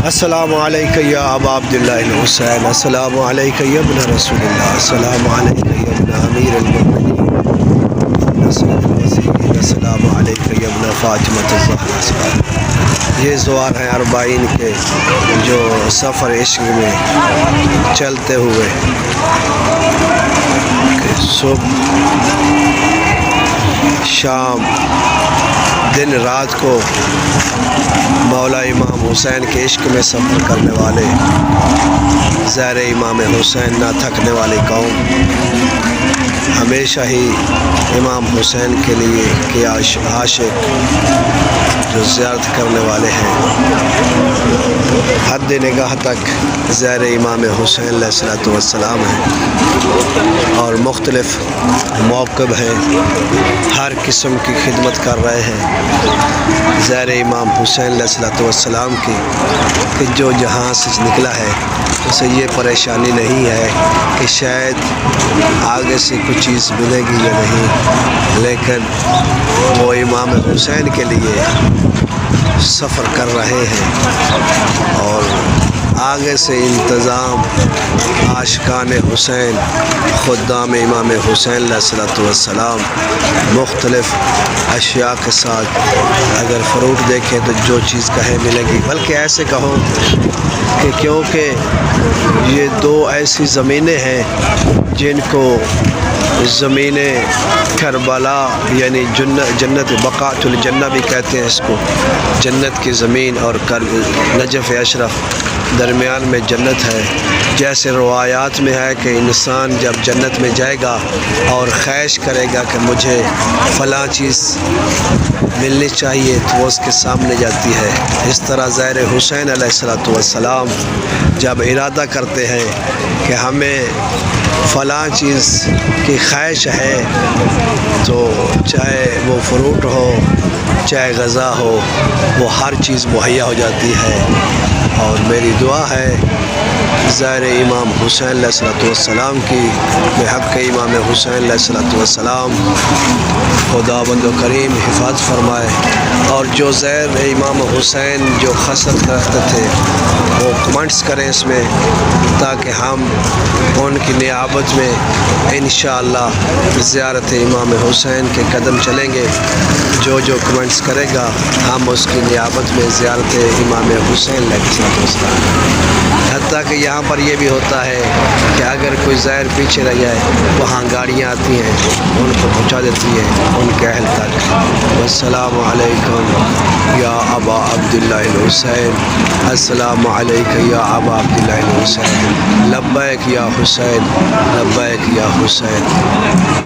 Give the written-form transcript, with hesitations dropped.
السلام علیکم یا ابا عبداللہ الحسین، السلام علیکم یا ابن رسول اللہ، السلام علیکم یا ابن امیر المؤمنین، السلام علیکم یا ابن فاطمۃ الزہرا۔ یہ زوار ہیں اربعین کے جو سفر عشق میں چلتے ہوئے صبح شام دن رات کو مولا امام حسین کے عشق میں سفر کرنے والے زیر امام حسین نہ تھکنے والی قوم، ہمیشہ ہی امام حسین کے لیے کہ عاشق جو زیارت کرنے والے ہیں، حد نگاہ تک زیر امام حسین علیہ السلام ہیں اور مختلف موقب ہیں، ہر قسم کی خدمت کر رہے ہیں زیر امام حسین علیہ السلام کی، کہ جو جہاں سے نکلا ہے اسے یہ پریشانی نہیں ہے کہ شاید آگے سے کچھ چیز ملے گی یا نہیں، لیکن وہ امام حسین کے لیے سفر کر رہے ہیں اور آگے سے انتظام عاشقان حسین خدام امام حسین علیہ السلام مختلف اشیاء کے ساتھ، اگر فروٹ دیکھیں تو جو چیز کہیں ملے گی، بلکہ ایسے کہو کہ کیونکہ یہ دو ایسی زمینیں ہیں جن کو زمین کربلا یعنی جنت بقعۃ الجنہ بھی کہتے ہیں اس کو، جنت کی زمین اور نجف اشرف درمیان میں جنت ہے۔ جیسے روایات میں ہے کہ انسان جب جنت میں جائے گا اور خواہش کرے گا کہ مجھے فلاں چیز ملنی چاہیے تو وہ اس کے سامنے جاتی ہے، اس طرح زیر حسین علیہ السلام جب ارادہ کرتے ہیں کہ ہمیں فلاں چیز کی خواہش ہے تو چاہے وہ فروٹ ہو چاہے غذا ہو، وہ ہر چیز مہیا ہو جاتی ہے۔ اور میری دعا ہے زیر امام حسین علیہ السلام کی بحق امام حسین علیہ السلام خداوند و کریم حفاظت فرمائے، اور جو زیر امام حسین جو خصلت رکھتے تھے وہ کمنٹس کریں اس میں، تاکہ ہم ان کی نیابت میں انشاءاللہ زیارت امام حسین کے قدم چلیں گے۔ جو کمنٹس کرے گا ہم اس کی نیابت میں زیارت امام حسین علیہ السلام، حتیٰ کہ یہاں پر یہ بھی ہوتا ہے کہ اگر کوئی زائر پیچھے رہ جائے وہاں گاڑیاں آتی ہیں ان کو پہنچا دیتی ہیں ان کے اہل تک۔ السلام علیکم یا ابا عبداللہ الحسین، السلام علیکم یا ابا عبداللہ الحسین، لبیک یا حسین، لبیک یا حسین۔